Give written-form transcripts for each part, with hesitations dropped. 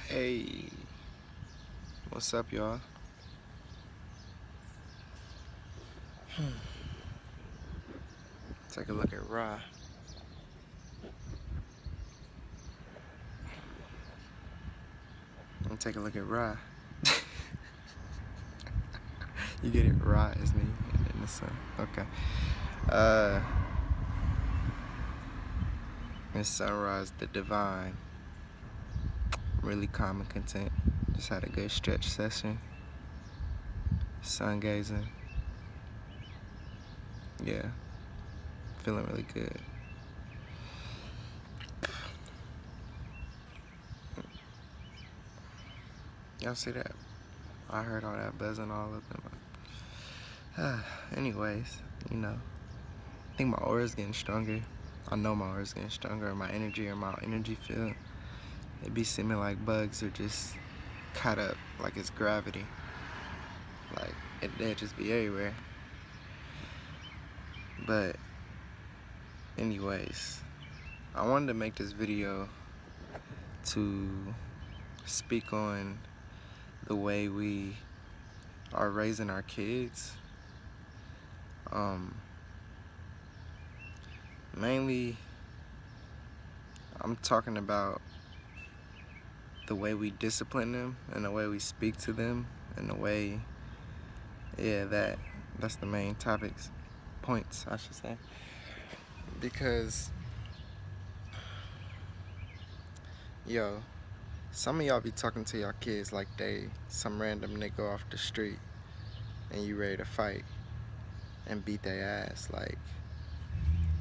Hey, what's up, y'all? Take a look at Ra. Take a look at Ra. You get it? Ra is me in the sun. Okay. Uh, it's sunrise the divine. Really calm and content. Just had a good stretch session. Sun gazing. Yeah, feeling really good. Y'all see that? I heard all that buzzing all up in my. Anyways, I think my aura's getting stronger. I know my aura's getting stronger. My energy or my energy field, it be seeming like bugs are just caught up, like it's gravity. Like they'd just be everywhere. But anyways, I wanted to make this video to speak on the way we are raising our kids. Mainly, I'm talking about the way we discipline them and the way we speak to them and the way, that's the main points, I should say. Because, some of y'all be talking to y'all kids like they some random nigga off the street and you ready to fight and beat their ass. Like,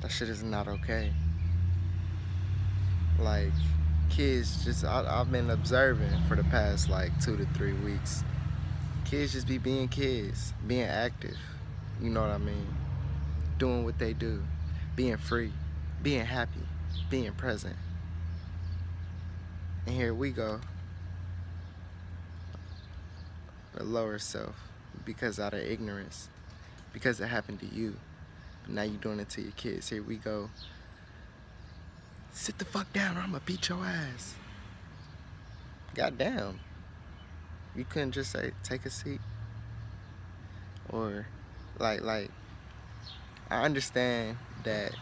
that shit is not okay. Like, kids just, I've been observing for the past like 2 to 3 weeks. Kids just be being kids, being active, you know what I mean? Doing what they do, being free, being happy, being present. And here we go, the lower self, because out of ignorance, because it happened to you. But now you're doing it to your kids. Here we go. Sit the fuck down or I'm gonna beat your ass. Goddamn. You couldn't just say, take a seat? Or, like, I understand that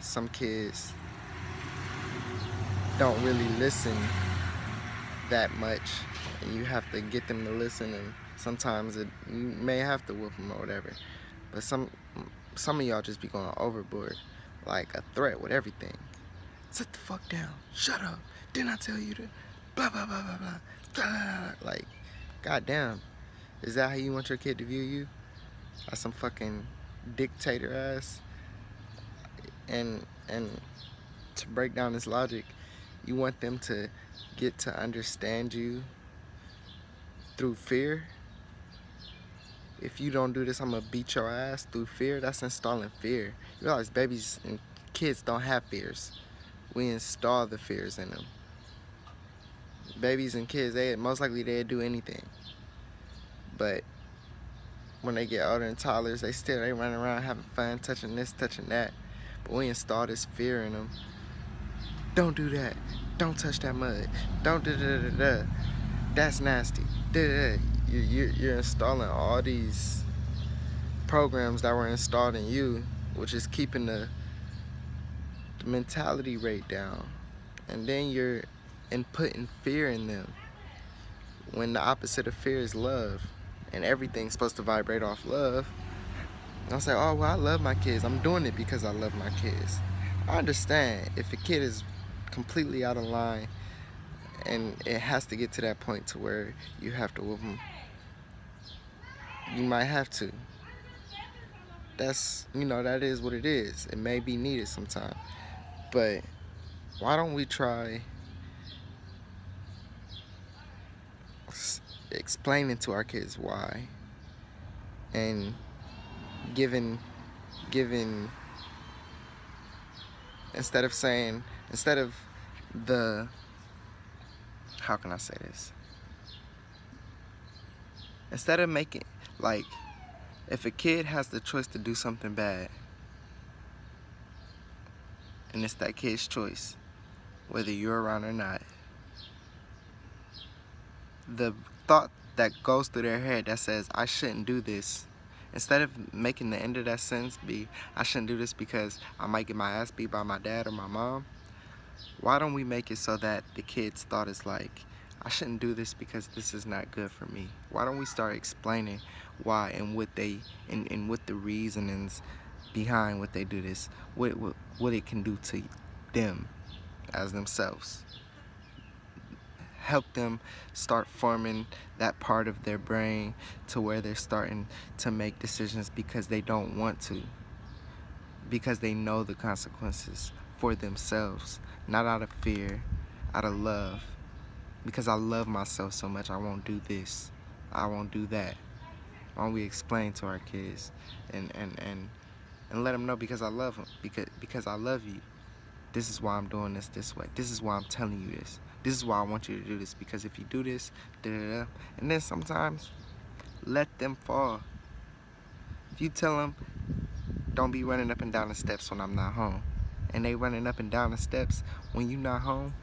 some kids don't really listen that much, and you have to get them to listen, and sometimes you may have to whoop them or whatever. But some of y'all just be going overboard, like a threat with everything. Sit the fuck down. Shut up. Didn't I tell you to? Blah blah blah blah blah. Blah. Like, goddamn, is that how you want your kid to view you? As some fucking dictator ass? And to break down this logic, you want them to get to understand you through fear? If you don't do this, I'm gonna beat your ass through fear? That's installing fear. You realize babies and kids don't have fears. We install the fears in them. Babies and kids, most likely they'd do anything. But when they get older and toddlers, they run around having fun, touching this, touching that. But we install this fear in them. Don't do that. Don't touch that mud. Don't da-da-da-da-da. That's nasty. Da-da-da. You're installing all these programs that were installed in you, which is keeping the mentality rate down. And then you're inputting fear in them, when the opposite of fear is love, and everything's supposed to vibrate off love. And I'll say, oh, well, I love my kids. I'm doing it because I love my kids. I understand if a kid is completely out of line and it has to get to that point to where you have to whoop them, you might have to. That's, that is what it is. It may be needed sometime. But why don't we try explaining to our kids why, and giving instead of the, how can I say this? Instead of making, like, if a kid has the choice to do something bad, and it's that kid's choice, whether you're around or not, the thought that goes through their head that says, I shouldn't do this, instead of making the end of that sentence be, I shouldn't do this because I might get my ass beat by my dad or my mom, why don't we make it so that the kid's thought is like, I shouldn't do this because this is not good for me? Why don't we start explaining why and what they and what the reasonings behind what they do this, what it can do to them as themselves. Help them start forming that part of their brain to where they're starting to make decisions because they don't want to, because they know the consequences for themselves, not out of fear, out of love. Because I love myself so much, I won't do this, I won't do that. Why don't we explain to our kids and let them know, because I love them, because I love you. This is why I'm doing this way. This is why I'm telling you this. This is why I want you to do this, because if you do this, da da da. And then sometimes, let them fall. If you tell them, don't be running up and down the steps when I'm not home, and they running up and down the steps when you not home,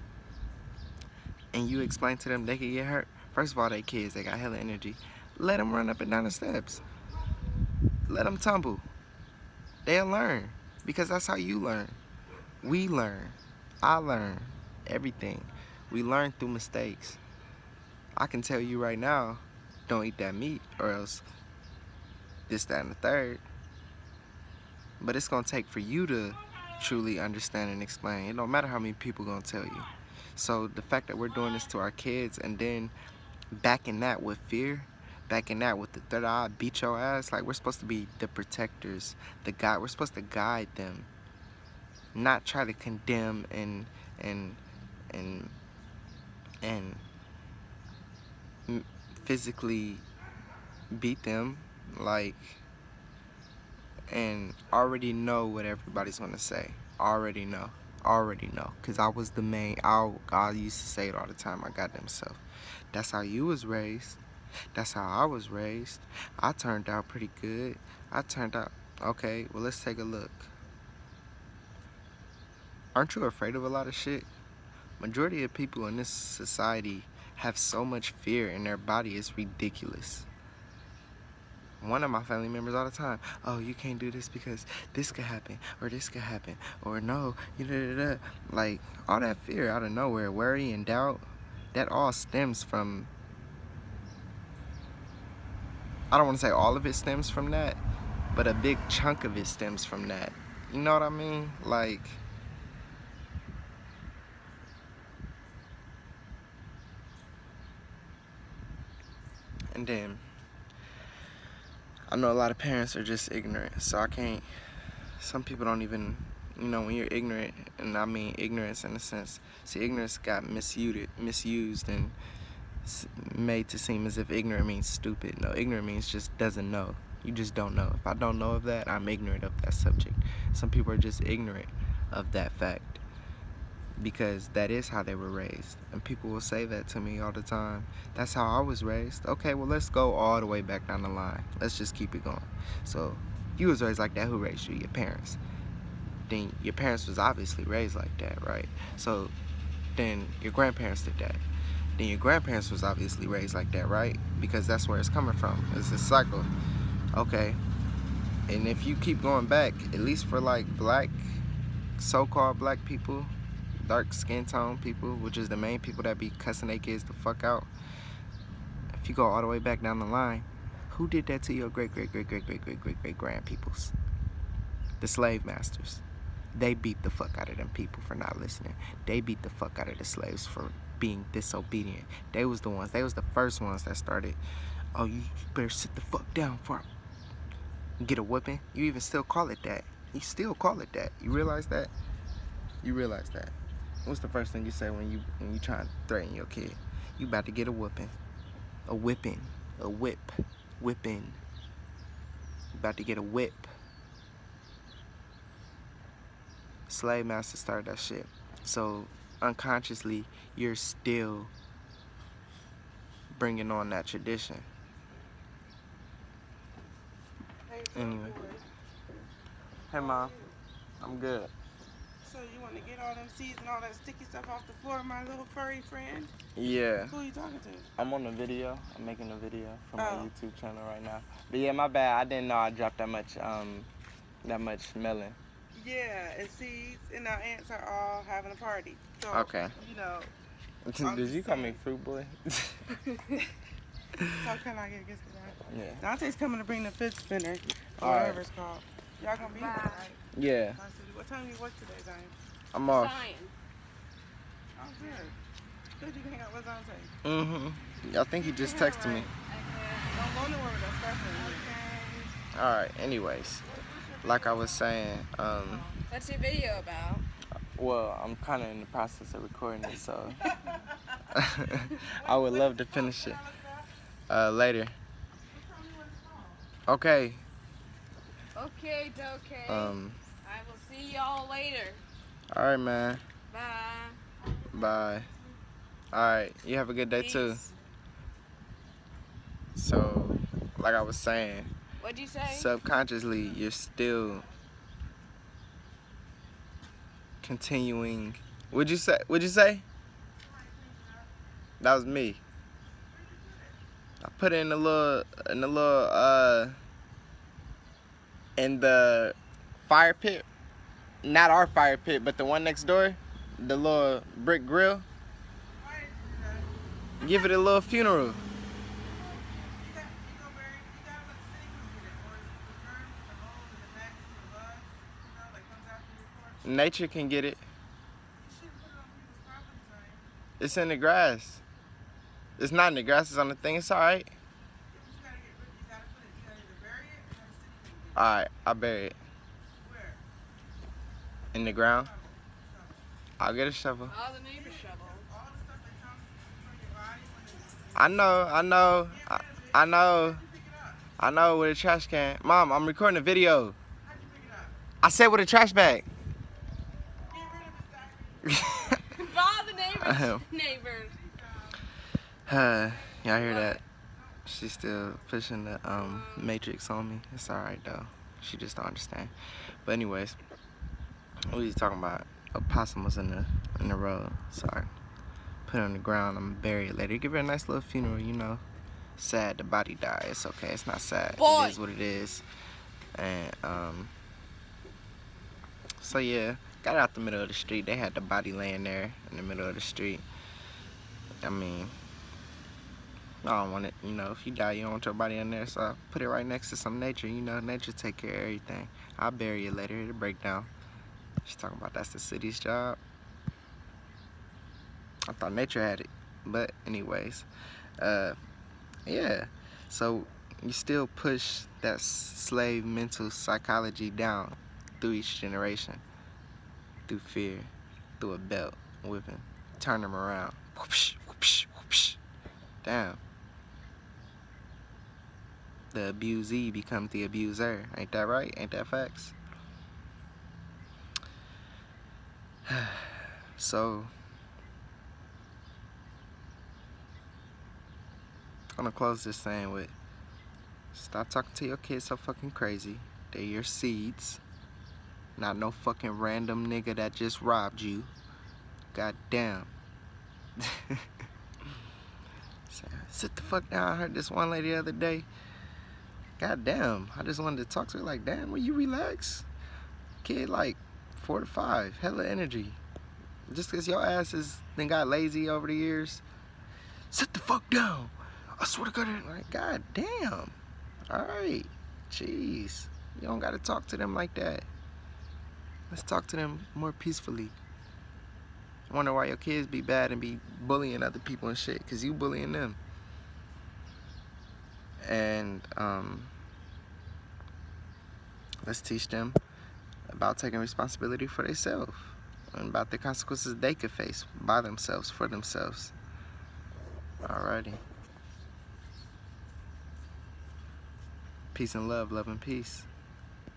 and you explain to them they can get hurt, first of all, they kids, they got hella energy. Let them run up and down the steps. Let them tumble. They'll learn, because that's how you learn. We learn. I learn. Everything. We learn through mistakes. I can tell you right now, don't eat that meat or else this, that, and the third. But it's going to take for you to truly understand and explain. It don't matter how many people going to tell you. So the fact that we're doing this to our kids and then backing that with fear, backing that with the third eye, beat your ass, like we're supposed to be the protectors, the guide. We're supposed to guide them, not try to condemn and physically beat them, like, and already know what everybody's gonna say. Already know, cause I was the main. I used to say it all the time. My goddamn self. That's how you was raised. That's how I was raised. I turned out pretty good. I turned out okay. Well, let's take a look. Aren't you afraid of a lot of shit? Majority of people in this society have so much fear in their body, it's ridiculous. One of my family members all the time, oh, you can't do this because this could happen, or this could happen, or no, like, all that fear out of nowhere, worry and doubt, that all stems from, I don't want to say all of it stems from that, but a big chunk of it stems from that. You know what I mean? Like, and then I know a lot of parents are just ignorant, so I can't, some people don't even, when you're ignorant, and I mean ignorance in a sense, see, ignorance got misused and made to seem as if ignorant means stupid. No, ignorant means just doesn't know. You just don't know. If I don't know of that, I'm ignorant of that subject. Some people are just ignorant of that fact because that is how they were raised. And people will say that to me all the time. That's how I was raised. Okay, well, let's go all the way back down the line. Let's just keep it going. So, if you was raised like that, who raised you? Your parents. Then your parents was obviously raised like that, right? So, then your grandparents did that. Then your grandparents was obviously raised like that, right? Because that's where it's coming from. It's a cycle. Okay. And if you keep going back, at least for like black, so-called black people, dark skin tone people, which is the main people that be cussing their kids the fuck out. If you go all the way back down the line, who did that to your great grand peoples? The slave masters. They beat the fuck out of them people for not listening. They beat the fuck out of the slaves for being disobedient. They was the ones, they was the first ones that started, oh, you better sit the fuck down for get a whipping. You even still call it that. You still call it that. You realize that? You realize that. What's the first thing you say when you try to threaten your kid? You about to get a whipping. A whipping. A whip. Whipping. You about to get a whip. Slave master started that shit. So unconsciously, you're still bringing on that tradition. Anyway. Hey, Mom. I'm good. So you want to get all them seeds and all that sticky stuff off the floor, my little furry friend? Yeah. Who are you talking to? I'm on a video. I'm making a video for my YouTube channel right now. But yeah, my bad. I didn't know I dropped that much melon. Yeah, and seeds, and our ants are all having a party. So, Okay. you know. Did you call me fruit boy? So can I get this guy? Yeah. Dante's coming to bring the fit spinner, or whatever it's called. Y'all gonna be here, right? Yeah. What time do you work today, Zion? I'm off. Oh, good. Good, you can hang out with Dante. Mm-hmm. I think he just texted me. Don't go nowhere with us, okay? Alright, anyways. Like I was saying, what's your video about? Well, I'm kind of in the process of recording it, so I would love to finish it later. Okay. Okay, okay. I will see y'all later. All right, man. Bye. Bye. All right. You have a good day too. So, like I was saying. What'd you say? Subconsciously, you're still continuing. What'd you say? What'd you say? That was me. I put it in the fire pit. Not our fire pit, but the one next door. The little brick grill. Give it a little funeral. Nature can get it. It's in the grass. It's not in the grass, it's on the thing. It's alright. Alright, I'll bury it. In the ground. I'll get a shovel. All the neighbors shovel. I know with a trash can. Mom, I'm recording a video. I said with a trash bag. All the neighbors. Y'all hear that? She's still pushing the matrix on me. It's alright though. She just don't understand. But anyways, what are you talking about? A possum was in the road. Sorry. Put it on the ground. I'm gonna bury it later. Give her a nice little funeral, you know. Sad the body died. It's okay. It's not sad. Boy. It is what it is. And so yeah, got out the middle of the street. They had the body laying there in the middle of the street. I mean, I don't want it, you know, if you die, you don't want your body in there, so I put it right next to some nature, you know, nature take care of everything. I'll bury it later, it'll break down. She's talking about that's the city's job. I thought nature had it, but anyways, yeah, so you still push that slave mental psychology down through each generation, through fear, through a belt, whipping, turn them around, whoopsh, whoopsh, whoopsh. Damn. The abusee becomes the abuser. Ain't that right? Ain't that facts? So, I'm gonna close this saying with, stop talking to your kids so fucking crazy. They're your seeds. Not no fucking random nigga that just robbed you. God damn. Sit the fuck down. I heard this one lady the other day. God damn. I just wanted to talk to her like, damn, will you relax? Kid like 4 to 5. Hella energy. Just because your ass has then got lazy over the years. Sit the fuck down. I swear to God. Like, God damn. Alright. Jeez. You don't gotta talk to them like that. Let's talk to them more peacefully. I wonder why your kids be bad and be bullying other people and shit, because you bullying them. And let's teach them about taking responsibility for themselves and about the consequences they could face by themselves, for themselves. Alrighty. Peace and love, love and peace.